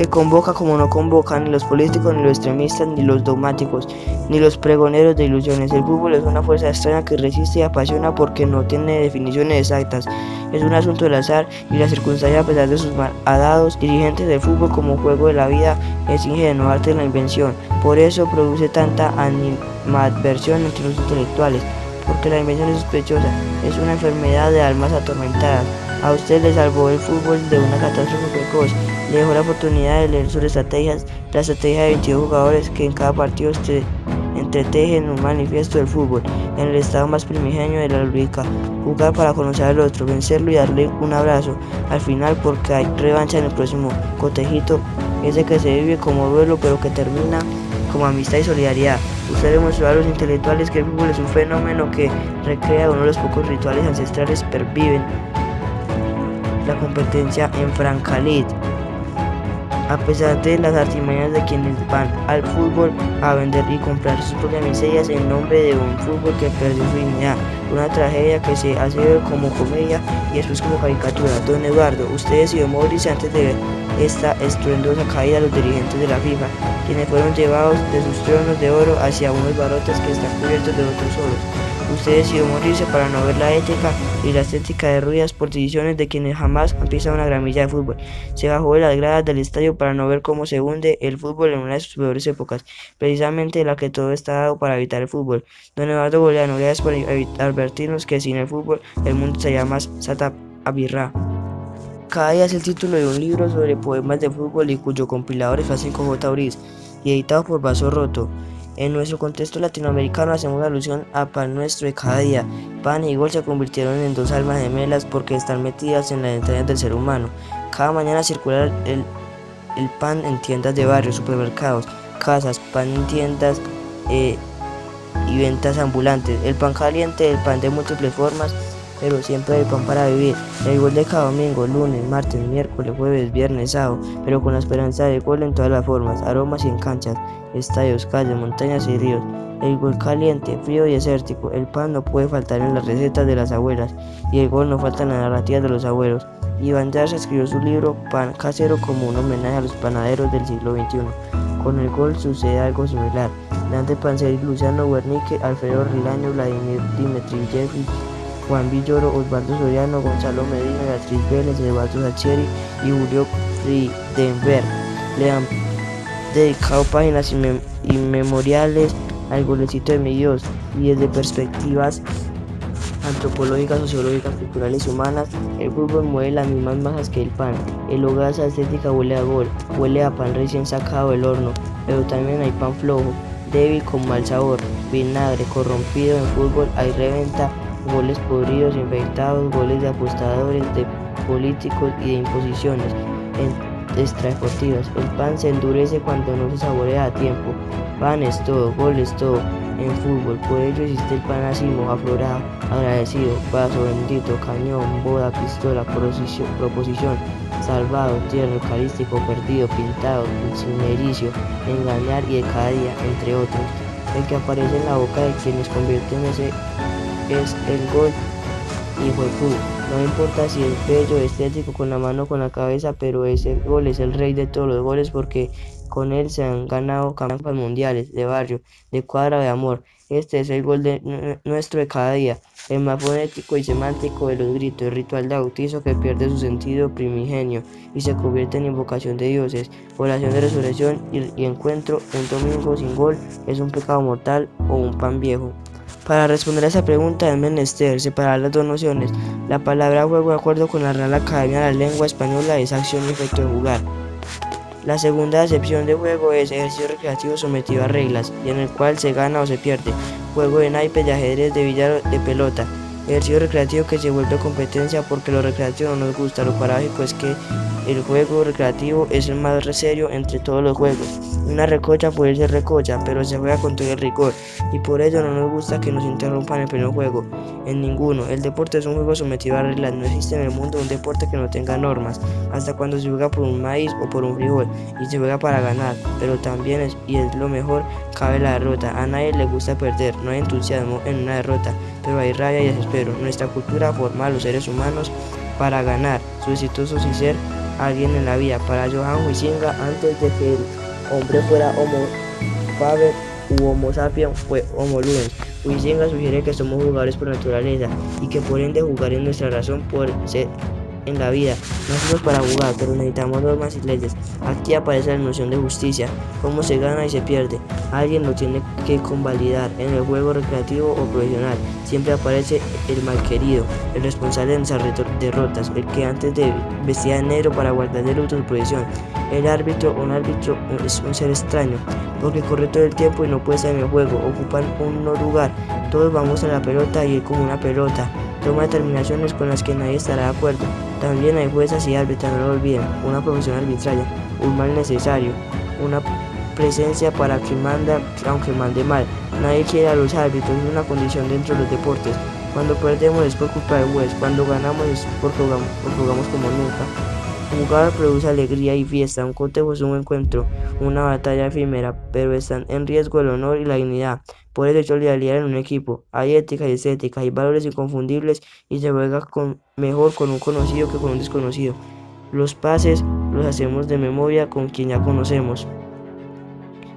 convoca como no convocan ni los políticos, ni los extremistas, ni los dogmáticos, ni los pregoneros de ilusiones. El fútbol es una fuerza extraña que resiste y apasiona porque no tiene definiciones exactas. Es un asunto del azar y la circunstancia, a pesar de sus malhadados dirigentes del fútbol como juego de la vida, es ingenuo arte de la invención. Por eso produce tanta animadversión entre los intelectuales, porque la invención es sospechosa, es una enfermedad de almas atormentadas. A usted le salvó el fútbol de una catástrofe precoz, le dejó la oportunidad de leer sobre estrategias, la estrategia de 22 jugadores que en cada partido entretejen un manifiesto del fútbol, en el estado más primigenio de la lógica, jugar para conocer al otro, vencerlo y darle un abrazo al final, porque hay revancha en el próximo cotejito, ese que se vive como duelo pero que termina como amistad y solidaridad. Usted demostró a los intelectuales que el fútbol es un fenómeno que recrea uno de los pocos rituales ancestrales perviven la competencia en Francalid. A pesar de las artimañas de quienes van al fútbol a vender y comprar sus propias miserias en nombre de un fútbol que perdió su dignidad, una tragedia que se hace ver como comedia y después como caricatura. Don Eduardo, usted decidió morirse antes de ver esta estruendosa caída de los dirigentes de la FIFA, quienes fueron llevados de sus tronos de oro hacia unos barrotes que están cubiertos de otros oros. Usted decidió morirse para no ver la ética y la estética derruidas por decisiones de quienes jamás han pisado una gramilla de fútbol. Se bajó de las gradas del estadio para no ver cómo se hunde el fútbol en una de sus peores épocas, precisamente la que todo está dado para evitar el fútbol. Don Eduardo Galeano, gracias por advertirnos que sin el fútbol el mundo sería más sata abirra. Cada día es el título de un libro sobre poemas de fútbol y cuyo compilador es Francisco J. Uriz y editado por Vaso Roto. En nuestro contexto latinoamericano hacemos alusión a Pan Nuestro de cada día. Pan y gol se convirtieron en dos almas gemelas porque están metidas en las entrañas del ser humano. Cada mañana circula el pan en tiendas de barrio, supermercados, casas, pan en tiendas y ventas ambulantes. El pan caliente, el pan de múltiples formas, pero siempre hay pan para vivir. El gol de cada domingo, lunes, martes, miércoles, jueves, viernes, sábado, pero con la esperanza de gol en todas las formas, aromas y en canchas, estadios, calles, montañas y ríos. El gol caliente, frío y desértico. El pan no puede faltar en las recetas de las abuelas y el gol no falta en las narrativas de los abuelos. Iván Yarza escribió su libro Pan Casero como un homenaje a los panaderos del siglo XXI. Con el gol sucede algo similar. Dante Panzeri, Luciano Guernique, Alfredo Rilaño, Vladimir Dimitri Jeffrey, Juan Villoro, Osvaldo Soriano, Gonzalo Medina, Beatriz Vélez, Eduardo Sacheri y Julio Friedenberg le han dedicado páginas inmemoriales al golecito de mi Dios, y desde perspectivas antropológicas, sociológicas, culturales y humanas, el fútbol mueve las mismas masas que el pan. El hogaza estética huele a gol, huele a pan recién sacado del horno, pero también hay pan flojo, débil con mal sabor, vinagre, corrompido. En fútbol hay reventa, goles podridos, infectados, goles de apostadores, de políticos y de imposiciones extradeportivas. El pan se endurece cuando no se saborea a tiempo. Pan es todo, gol es todo. En fútbol, por ello existe el pan asimo, aflorado, agradecido, vaso bendito, cañón, boda, pistola, proposición, salvado, tierno, eucarístico, perdido, pintado, incinericio, engañar y de cada día, entre otros. El que aparece en la boca de quienes convierten ese es el gol y fue fútbol. No importa si es bello, estético, con la mano, con la cabeza, pero ese gol es el rey de todos los goles porque con él se han ganado campeonatos mundiales, de barrio, de cuadra, de amor. Este es el gol nuestro de cada día, el más fonético y semántico de los gritos, el ritual de bautizo que pierde su sentido primigenio y se convierte en invocación de dioses, oración de resurrección y encuentro. Un domingo sin gol es un pecado mortal o un pan viejo. Para responder a esa pregunta es menester separar las dos nociones. La palabra juego, de acuerdo con la Real Academia de la Lengua Española, es acción y efecto de jugar. La segunda acepción de juego es ejercicio recreativo sometido a reglas, y en el cual se gana o se pierde. Juego de naipes, de ajedrez, de billar, de pelota. Ejercicio recreativo que se vuelve competencia porque lo recreativo no nos gusta. Lo paradójico es que el juego recreativo es el más serio entre todos los juegos. Una recocha puede ser recocha, pero se juega con todo el rigor, y por ello no nos gusta que nos interrumpan el primer juego. En ninguno. El deporte es un juego sometido a reglas. No existe en el mundo un deporte que no tenga normas, hasta cuando se juega por un maíz o por un frijol, y se juega para ganar, pero también y es lo mejor, cabe la derrota. A nadie le gusta perder, no hay entusiasmo en una derrota, pero hay rabia y desespero. Nuestra cultura forma a los seres humanos para ganar, su exitosos y ser alguien en la vida. Para Johann Huizinga, antes de que el hombre fuera Homo faber u Homo sapiens, fue Homo ludens. Huizinga sugiere que somos jugadores por naturaleza y que por ende jugar es nuestra razón por ser en la vida. Nacimos para jugar, pero necesitamos normas y leyes. Aquí aparece la noción de justicia, cómo se gana y se pierde. Alguien lo tiene que convalidar. En el juego recreativo o profesional siempre aparece el malquerido, el responsable de nuestras derrotas, el que antes vestía de negro para guardar de luto su profesión. El árbitro, un árbitro es un ser extraño, porque corre todo el tiempo y no puede estar en el juego, ocupan un lugar. Todos vamos a la pelota y él como una pelota. Toma determinaciones con las que nadie estará de acuerdo. También hay juezas y árbitros, no lo olviden. Una profesión arbitraria, un mal necesario, una presencia para que manda, aunque mande mal. Nadie quiere a los árbitros, es una condición dentro de los deportes. Cuando perdemos es por culpa del juez, cuando ganamos es porque jugamos como nunca. Jugar produce alegría y fiesta, un cotejo es un encuentro, una batalla efímera, pero están en riesgo el honor y la dignidad. Por eso hay solidaridad en un equipo, hay ética y estética, hay valores inconfundibles y se juega mejor con un conocido que con un desconocido. Los pases los hacemos de memoria con quien ya conocemos.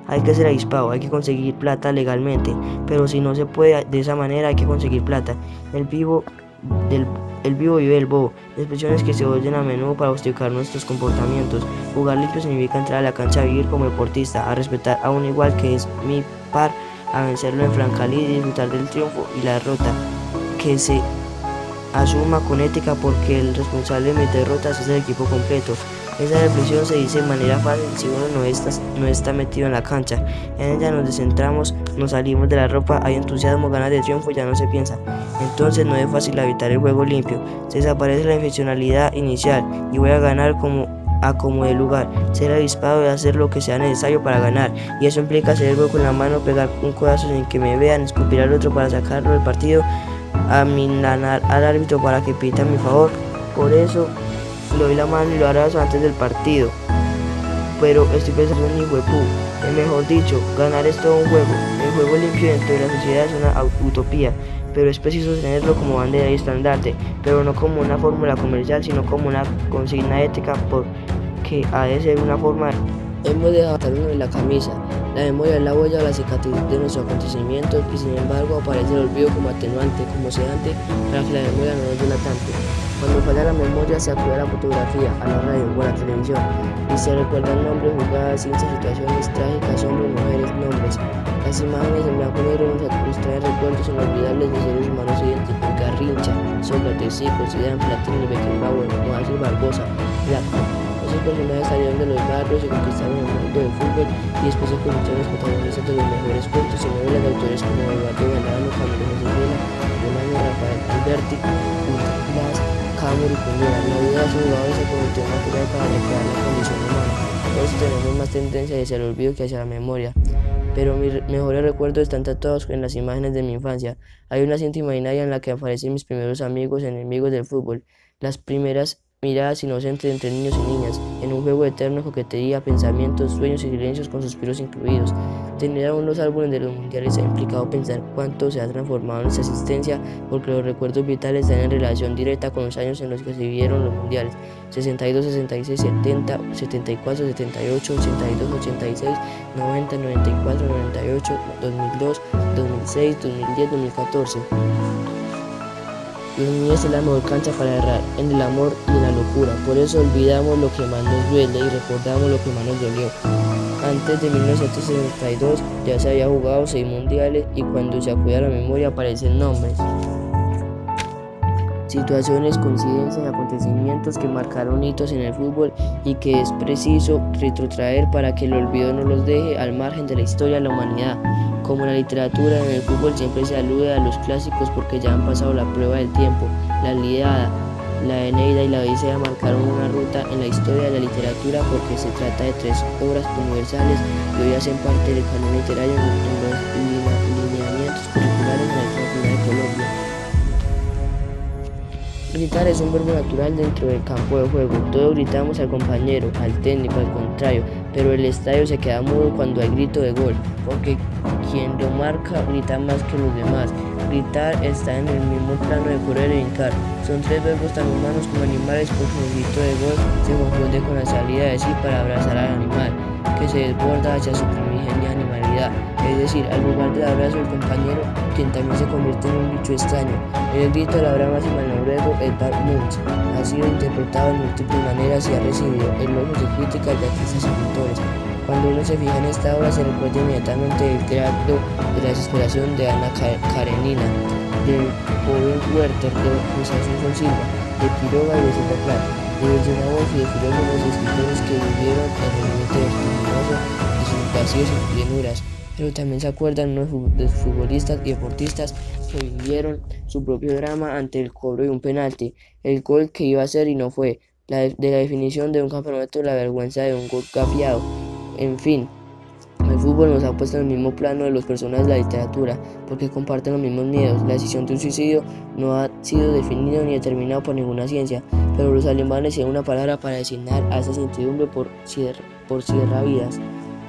Hay que ser avispado, hay que conseguir plata legalmente, pero si no se puede de esa manera hay que conseguir plata. El vivo, del, el vivo vive el bobo, expresiones que se oyen a menudo para justificar nuestros comportamientos. Jugar limpio significa entrar a la cancha a vivir como deportista, a respetar a un igual que es mi par, a vencerlo en franca lid y disfrutar del triunfo y la derrota, que se asuma con ética porque el responsable de mis derrotas es el equipo completo. Esa reflexión se dice de manera fácil si uno no está metido en la cancha. En ella nos descentramos, nos salimos de la ropa, hay entusiasmo, ganas de triunfo y ya no se piensa. Entonces no es fácil evitar el juego limpio. Se desaparece la infeccionalidad inicial y voy a ganar como de lugar, ser avispado y hacer lo que sea necesario para ganar. Y eso implica hacer el juego con la mano, pegar un codazo sin que me vean, escupir al otro para sacarlo del partido, amilanar al árbitro para que pita a mi favor. Por eso le doy la mano y lo abrazo antes del partido. Pero estoy pensando en hijo de pu. Mejor dicho, ganar es todo un juego. El juego limpio dentro de la sociedad es una utopía, pero es preciso tenerlo como bandera y estandarte, pero no como una fórmula comercial, sino como una consigna ética, porque ha de ser una forma. Hemos dejado uno en la camisa. La memoria es la huella o la cicatriz de nuestros acontecimientos y sin embargo aparece el olvido como atenuante, como sedante, para que la memoria no nos duela tanto. Cuando falla la memoria se acude a la fotografía, a la radio o a la televisión y se recuerdan nombres, jugadas, ciencias, situaciones trágicas, hombres, mujeres, nombres. Las imágenes en blanco y negro nos traen recuerdos inolvidables de seres humanos idénticos: Garrincha, Sócrates, Zico, Zidane, Platini, Beckenbauer, Moisés Barbosa, Blackman. Esos personajes salieron de los barrios y conquistaron el mundo del fútbol y después se convirtieron en los protagonistas de los mejores cuentos y novelas de autores como Eduardo Galeano, Camilo José Cela, Bolaño, Rafael Alberti, Ultra Blas, Camur y Cundera. La vida de sus jugadores se convirtió en material para recrear la condición humana. Todos tenemos más tendencia hacia el olvido que hacia la memoria, pero mis mejores recuerdos están tatuados en las imágenes de mi infancia. Hay una cinta imaginaria en la que aparecen mis primeros amigos, enemigos del fútbol, las primeras miradas inocentes entre niños y niñas, en un juego eterno de coquetería, pensamientos, sueños y silencios con suspiros incluidos. Tener aún los álbumes de los mundiales ha implicado pensar cuánto se ha transformado nuestra existencia, porque los recuerdos vitales están en relación directa con los años en los que se vivieron los mundiales: 62, 66, 70, 74, 78, 82, 86, 90, 94, 98, 2002, 2006, 2010, 2014. Los niños es la mejor cancha para errar, en el amor y en la locura. Por eso olvidamos lo que más nos duele y recordamos lo que más nos dolió. Antes de 1962 ya se había jugado 6 mundiales y cuando se acude a la memoria aparecen nombres, situaciones, coincidencias, acontecimientos que marcaron hitos en el fútbol y que es preciso retrotraer para que el olvido no los deje al margen de la historia de la humanidad. Como en la literatura, en el fútbol siempre se alude a los clásicos porque ya han pasado la prueba del tiempo. La Ilíada, la Eneida y la Odisea marcaron una ruta en la historia de la literatura porque se trata de 3 obras universales que hoy hacen parte del canon literario en los lineamientos curriculares de la literatura de Colombia. Gritar es un verbo natural dentro del campo de juego. Todos gritamos al compañero, al técnico, al contrario, pero el estadio se queda mudo cuando hay grito de gol, porque quien lo marca grita más que los demás. Gritar está en el mismo plano de correr y brincar. Son 3 verbos tan humanos como animales, porque el grito de gol se confunde con la salida de sí para abrazar al animal, que se desborda hacia su primigenia animalidad. Es decir, al lugar del abrazo del compañero, quien también se convierte en un bicho extraño. En el grito de la brama noruego, el Bar Munch ha sido interpretado de múltiples maneras y ha recibido elogios y críticas de artistas y pintores. Cuando uno se fija en esta obra se recuerda inmediatamente el grado de la desesperación de Ana Karenina, del joven Werther, de José Asunción Silva, de Quiroga y de Silva Plata, de Virginia Woolf y de filósofos y escritores que vivieron el límite vertiginoso de sus vacíos y plenuras. Pero también se acuerdan unos futbolistas y deportistas que vivieron su propio drama ante el cobro de un penalti, el gol que iba a ser y no fue, de la definición de un campeonato, la vergüenza de un gol gafiado. En fin, el fútbol nos ha puesto en el mismo plano de los personajes de la literatura, porque comparten los mismos miedos. La decisión de un suicidio no ha sido definido ni determinado por ninguna ciencia, pero los alemanes tienen una palabra para designar a esa incertidumbre por cierravidas.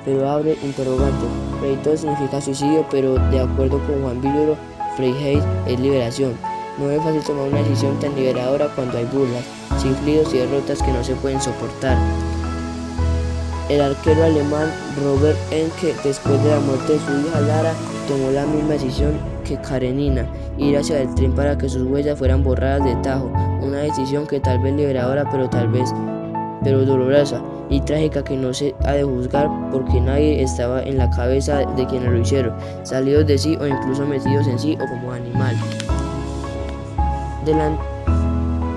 Pero abre interrogante. Freiheit significa suicidio, pero de acuerdo con Juan Villoro, Freiheit es liberación. No es fácil tomar una decisión tan liberadora cuando hay burlas, chiflidos y derrotas que no se pueden soportar. El arquero alemán Robert Enke, después de la muerte de su hija Lara, tomó la misma decisión que Karenina, ir hacia el tren para que sus huellas fueran borradas de tajo, una decisión que tal vez liberadora, pero dolorosa y trágica, que no se ha de juzgar porque nadie estaba en la cabeza de quienes lo hicieron, salidos de sí o incluso metidos en sí o como animal. Delante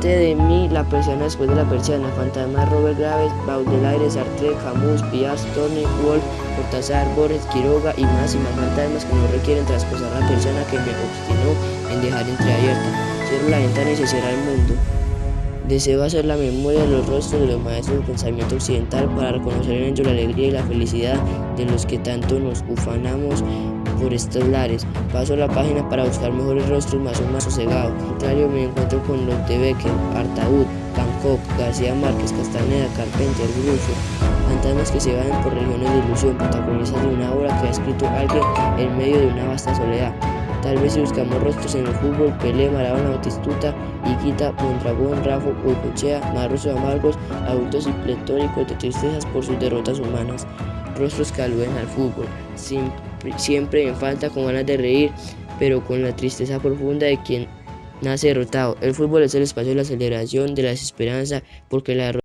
de mí la persiana después de la persiana, fantasma Robert Graves, Baudelaire, Sartre, Camus, Piaz, Torne, Wolf, Cortázar, Borges, Quiroga y más fantasmas que no requieren traspasar la persiana que me obstinó en dejar entreabierta. Cierro la ventana y se cierra el mundo. Deseo hacer la memoria de los rostros de los maestros del pensamiento occidental para reconocer en ellos la alegría y la felicidad de los que tanto nos ufanamos por estos lares. Paso la página para buscar mejores rostros más sosegados. Al contrario, me encuentro con los de Becker, Artaud, Bangkok, García Márquez, Castaneda, Carpenter, Grufo, fantasmas que se van por regiones de ilusión, protagonistas de una obra que ha escrito alguien en medio de una vasta soledad. Tal vez si buscamos rostros en el fútbol, Pelé, Maradona, Batistuta, Iquita, Mondragón, Rafa, Goicoechea, marros amargos, adultos y pletóricos de tristezas por sus derrotas humanas. Rostros que aluden al fútbol, siempre en falta, con ganas de reír, pero con la tristeza profunda de quien nace derrotado. El fútbol es el espacio de la celebración, de la desesperanza, porque la